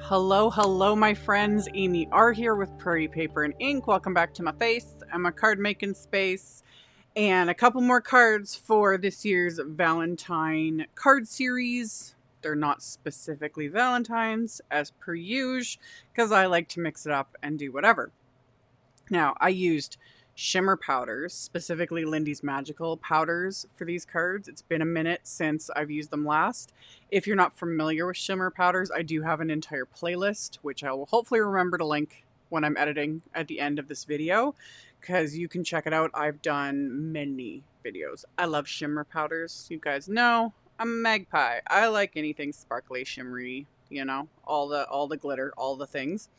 Hello, my friends. Amy R here with Prairie Paper and Ink. Welcome back to my face. I'm a card making space, and a couple more cards for this year's Valentine card series. They're not specifically Valentine's, as per usual, because I like to mix it up and do whatever. Now, I used shimmer powders, specifically Lindy's Magical powders for these cards. It's been a minute since I've used them last. If you're not familiar with shimmer powders, I do have an entire playlist, which I will hopefully remember to link when I'm editing at the end of this video, because you can check it out. I've done many videos. I love shimmer powders. You guys know I'm a magpie. I like anything sparkly, shimmery, you know, all the glitter, all the things.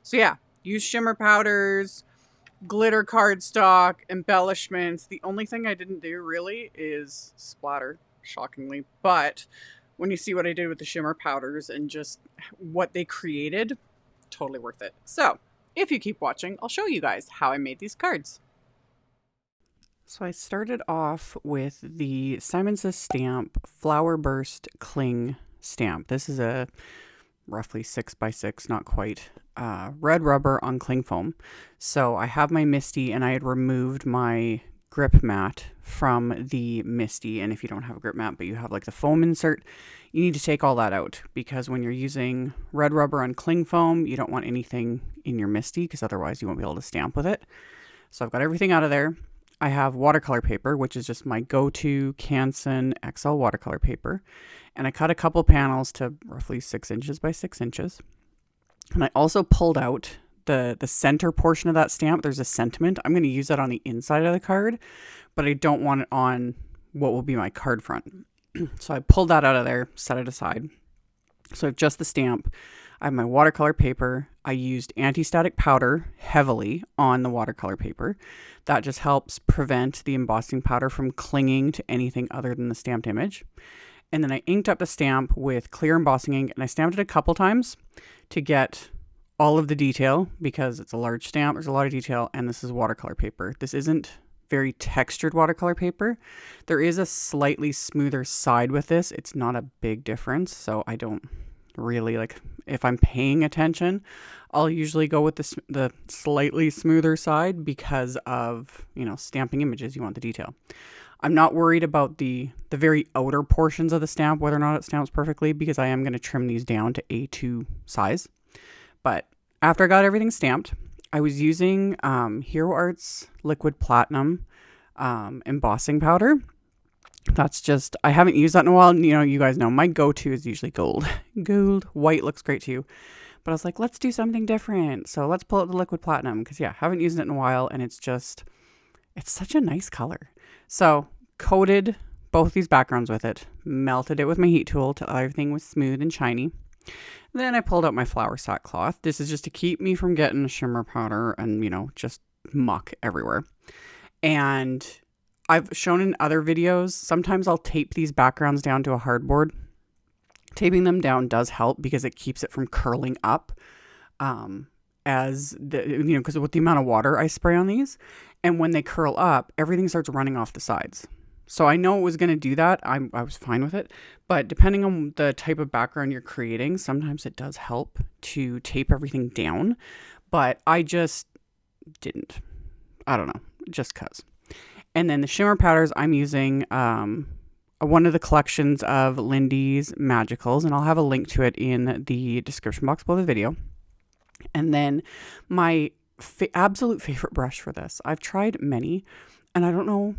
So yeah, use shimmer powders, glitter cardstock, embellishments. The only thing I didn't do really is splatter, shockingly. But when you see what I did with the shimmer powders and just what they created, totally worth it. So if you keep watching, I'll show you guys how I made these cards. So I started off with the Simon Says Stamp Flower Burst Cling stamp. This is a roughly 6x6, not quite, red rubber on cling foam. So I have my Misty, and I had removed my grip mat from the Misty. And if you don't have a grip mat, but you have like the foam insert, you need to take all that out, because when you're using red rubber on cling foam, you don't want anything in your Misty, because otherwise you won't be able to stamp with it. So I've got everything out of there. I have watercolor paper, which is just my go-to Canson XL watercolor paper. And I cut a couple panels to roughly 6 inches by 6 inches. And I also pulled out the center portion of that stamp. There's a sentiment. I'm going to use that on the inside of the card, but I don't want it on what will be my card front. So I pulled that out of there, set it aside. So I have just the stamp. I have my watercolor paper. I used anti-static powder heavily on the watercolor paper. That just helps prevent the embossing powder from clinging to anything other than the stamped image. And then I inked up the stamp with clear embossing ink, and I stamped it a couple times to get all of the detail, because it's a large stamp, there's a lot of detail, and this is watercolor paper. This isn't very textured watercolor paper. There is a slightly smoother side with this. It's not a big difference, so I don't really, like, if I'm paying attention, I'll usually go with the slightly smoother side, because of, you know, stamping images, you want the detail. I'm not worried about the very outer portions of the stamp, whether or not it stamps perfectly, because I am going to trim these down to A2 size. But after I got everything stamped, I was using Hero Arts Liquid Platinum embossing powder. That's just, I haven't used that in a while. You know, you guys know my go-to is usually gold. Gold, white looks great too. But I was like, let's do something different. So let's pull out the Liquid Platinum, because yeah, haven't used it in a while, and it's such a nice color. So coated both these backgrounds with it, melted it with my heat tool till everything was smooth and shiny. Then I pulled out my flour sackcloth. This is just to keep me from getting shimmer powder and, you know, just muck everywhere. And I've shown in other videos, sometimes I'll tape these backgrounds down to a hardboard. Taping them down does help, because it keeps it from curling up, because with the amount of water I spray on these, and when they curl up, everything starts running off the sides. So I know it was going to do that. I was fine with it, but depending on the type of background you're creating, sometimes it does help to tape everything down, but I just didn't. I don't know, just cause. And then the shimmer powders, I'm using one of the collections of Lindy's Magicals, and I'll have a link to it in the description box below the video. And then my absolute favorite brush for this, I've tried many, and I don't know,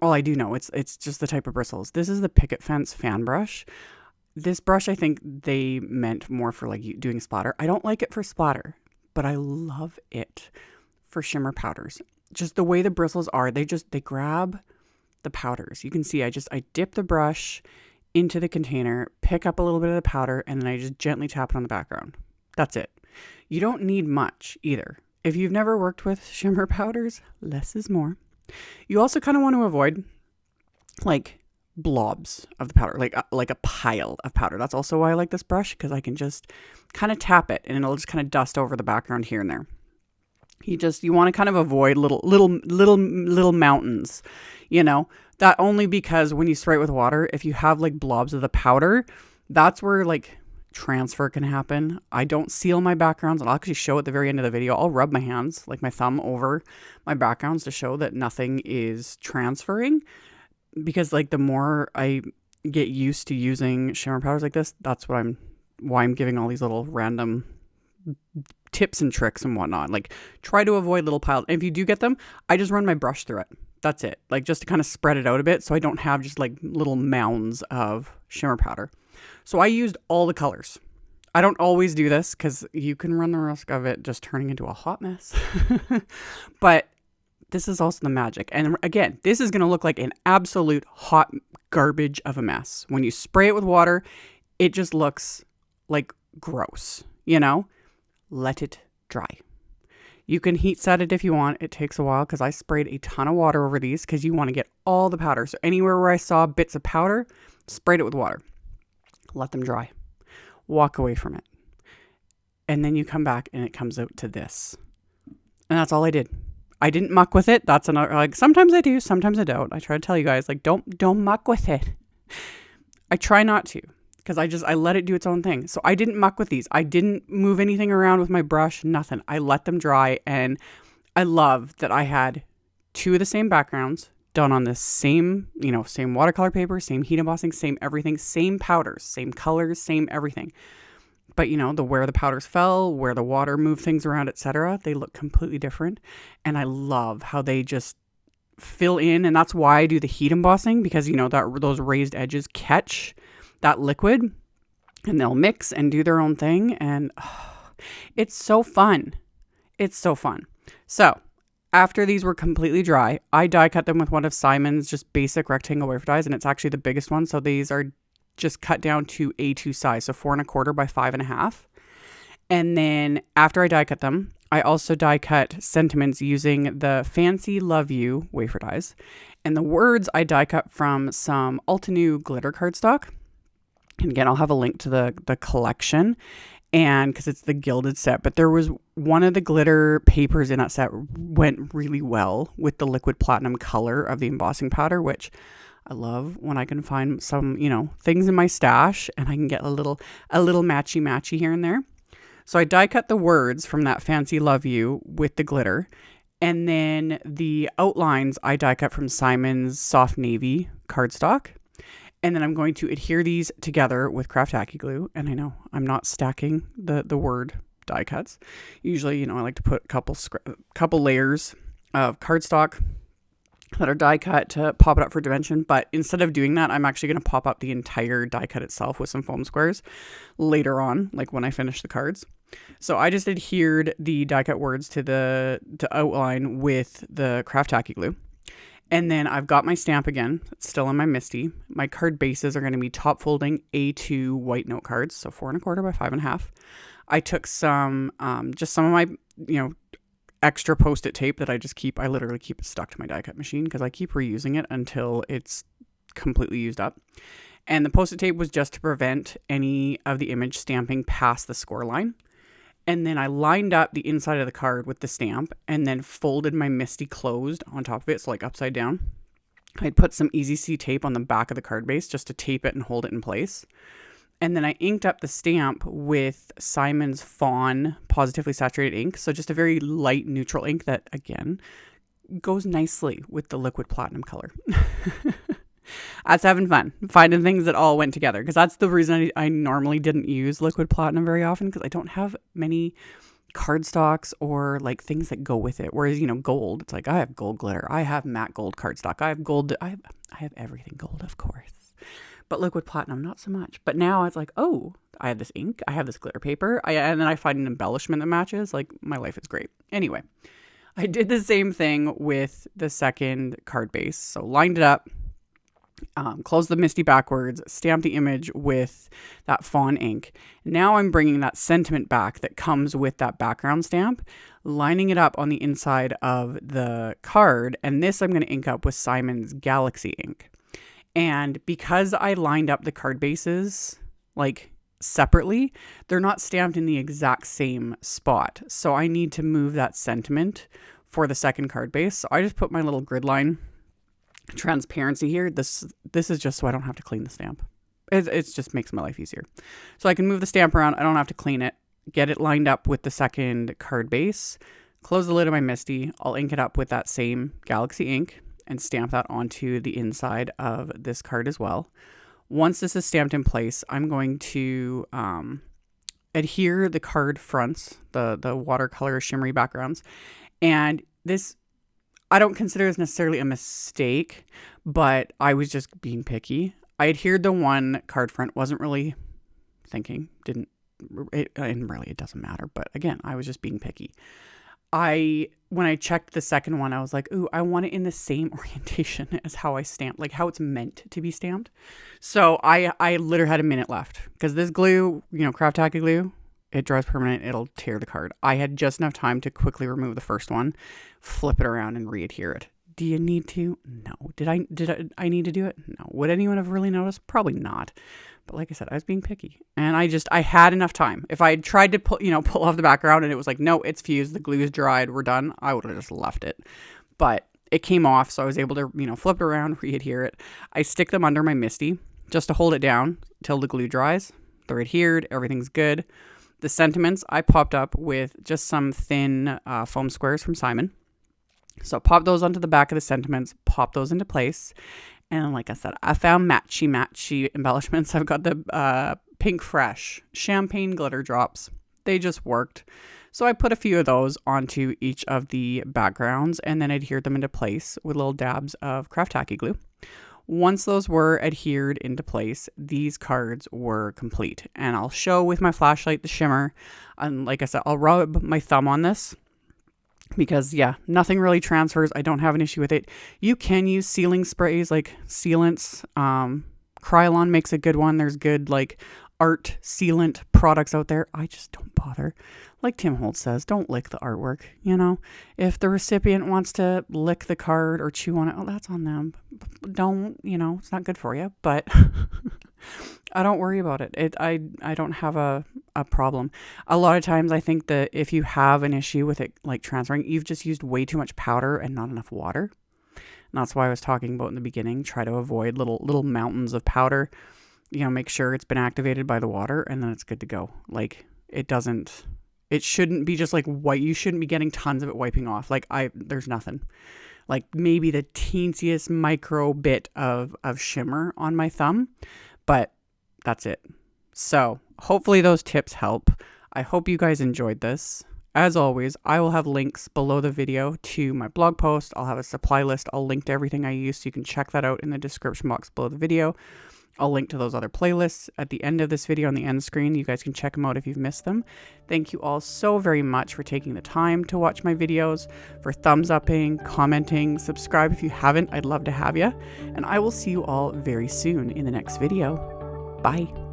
well, I do know, it's just the type of bristles. This is the Picket Fence fan brush. This brush, I think they meant more for like doing splatter. I don't like it for splatter, but I love it for shimmer powders. Just the way the bristles are, they grab the powders. You can see I dip the brush into the container, pick up a little bit of the powder, and then I just gently tap it on the background. That's it. You don't need much either. If you've never worked with shimmer powders, less is more. You also kind of want to avoid like blobs of the powder, like a pile of powder. That's also why I like this brush, because I can just kind of tap it and it'll just kind of dust over the background here and there. You want to kind of avoid little mountains, you know, that only because when you spray it with water, if you have like blobs of the powder, that's where like transfer can happen. I don't seal my backgrounds, and I'll actually show at the very end of the video. I'll rub my hands, like my thumb, over my backgrounds to show that nothing is transferring, because like the more I get used to using shimmer powders like this, that's why I'm giving all these little random tips and tricks and whatnot. Like, try to avoid little piles. And if you do get them, I just run my brush through it. That's it. Like, just to kind of spread it out a bit so I don't have just like little mounds of shimmer powder. So I used all the colors. I don't always do this because you can run the risk of it just turning into a hot mess. But this is also the magic. And again, this is going to look like an absolute hot garbage of a mess. When you spray it with water, it just looks like gross, you know? Let it dry. You can heat set it if you want. It takes a while because I sprayed a ton of water over these because you want to get all the powder. So anywhere where I saw bits of powder, sprayed it with water. Let them dry. Walk away from it. And then you come back and it comes out to this. And that's all I did. I didn't muck with it. That's another, like, sometimes I do, sometimes I don't. I try to tell you guys, like, don't muck with it. I try not to. Because I let it do its own thing. So I didn't muck with these. I didn't move anything around with my brush, nothing. I let them dry, and I love that I had two of the same backgrounds done on the same, same watercolor paper, same heat embossing, same everything, same powders, same colors, same everything. But where the powders fell, where the water moved things around, etc., they look completely different. And I love how they just fill in, and that's why I do the heat embossing, because that those raised edges catch that liquid and they'll mix and do their own thing. And it's so fun. It's so fun. So after these were completely dry, I die cut them with one of Simon's just basic rectangle wafer dies. And it's actually the biggest one. So these are just cut down to A2 size. So 4.25 by 5.5. And then after I die cut them, I also die cut sentiments using the Fancy Love You wafer dies. And the words I die cut from some Altenew glitter cardstock. And again, I'll have a link to the collection, and because it's the gilded set, but there was one of the glitter papers in that set went really well with the liquid platinum color of the embossing powder, which I love when I can find some, things in my stash and I can get a little matchy here and there. So I die cut the words from that Fancy Love You with the glitter. And then the outlines I die cut from Simon's soft navy cardstock. And then I'm going to adhere these together with Craft Tacky Glue. And I know I'm not stacking the word die cuts. Usually, I like to put a couple layers of cardstock that are die cut to pop it up for dimension. But instead of doing that, I'm actually going to pop up the entire die cut itself with some foam squares later on, like when I finish the cards. So I just adhered the die cut words to outline with the Craft Tacky Glue. And then I've got my stamp again. It's still in my MISTI. My card bases are going to be top folding A2 white note cards. So 4.25 by 5.5. I took some, just some of my, extra Post-it tape that I literally keep it stuck to my die cut machine because I keep reusing it until it's completely used up. And the Post-it tape was just to prevent any of the image stamping past the score line. And then I lined up the inside of the card with the stamp and then folded my MISTI closed on top of it, so like upside down. I'd put some Easy C tape on the back of the card base just to tape it and hold it in place. And then I inked up the stamp with Simon's Fawn Positively Saturated ink. So just a very light neutral ink that, again, goes nicely with the liquid platinum color. That's having fun, finding things that all went together, because that's the reason I normally didn't use liquid platinum very often, because I don't have many cardstocks or like things that go with it. Whereas, gold, it's like I have gold glitter, I have matte gold cardstock, I have gold, I have everything gold, of course. But liquid platinum, not so much. But now it's like, oh, I have this ink, I have this glitter paper, and then I find an embellishment that matches. Like, my life is great. Anyway, I did the same thing with the second card base. So lined it up. Close the MISTI backwards, stamp the image with that fawn ink. Now I'm bringing that sentiment back that comes with that background stamp, lining it up on the inside of the card. And this I'm going to ink up with Simon's Galaxy ink. And because I lined up the card bases like separately, they're not stamped in the exact same spot. So I need to move that sentiment for the second card base. So I just put my little grid line transparency here. This is just so I don't have to clean the stamp. It just makes my life easier. So I can move the stamp around. I don't have to clean it. Get it lined up with the second card base. Close the lid of my MISTI. I'll ink it up with that same Galaxy ink and stamp that onto the inside of this card as well. Once this is stamped in place, I'm going to adhere the card fronts, the watercolor shimmery backgrounds. And this, I don't consider this necessarily a mistake, but I was just being picky. I adhered the one card front, wasn't really thinking, and really it doesn't matter. But again, I was just being picky. When I checked the second one, I was like, ooh, I want it in the same orientation as how I stamped, like how it's meant to be stamped. So I literally had a minute left because this glue, Craft Tacky glue, it dries permanent. It'll tear the card. I had just enough time to quickly remove the first one, flip it around and re-adhere it. Do you need to? No. Did I need to do it? No. Would anyone have really noticed? Probably not. But like I said, I was being picky and I had enough time. If I had tried to pull off the background and it was like, no, it's fused, the glue is dried, we're done, I would have just left it. But it came off, so I was able to, flip it around, re-adhere it. I stick them under my MISTI just to hold it down till the glue dries. They're adhered, everything's good. The sentiments I popped up with just some thin foam squares from Simon. So pop those onto the back of the sentiments, pop those into place. And like I said, I found matchy embellishments. I've got the Pink Fresh champagne glitter drops. They just worked. So I put a few of those onto each of the backgrounds and then adhered them into place with little dabs of Craft Tacky glue. Once those were adhered into place, these cards were complete. And I'll show with my flashlight the shimmer. And like I said, I'll rub my thumb on this. Because, yeah, nothing really transfers. I don't have an issue with it. You can use sealing sprays like sealants. Krylon makes a good one. There's good, art sealant products out there. I just don't bother. Like Tim Holtz says, don't lick the artwork. If the recipient wants to lick the card or chew on it, that's on them. Don't, it's not good for you. But I don't worry about it. I don't have a problem. A lot of times I think that if you have an issue with it transferring, you've just used way too much powder and not enough water. And that's why I was talking about in the beginning, try to avoid little mountains of powder. Make sure it's been activated by the water and then it's good to go. It shouldn't be just white. You shouldn't be getting tons of it wiping off. There's nothing. Maybe the teensiest micro bit of shimmer on my thumb, but that's it. So hopefully those tips help. I hope you guys enjoyed this. As always, I will have links below the video to my blog post. I'll have a supply list. I'll link to everything I use so you can check that out in the description box below the video. I'll link to those other playlists at the end of this video on the end screen. You guys can check them out if you've missed them. Thank you all so very much for taking the time to watch my videos, for thumbs upping, commenting, subscribe if you haven't. I'd love to have you. And I will see you all very soon in the next video. Bye.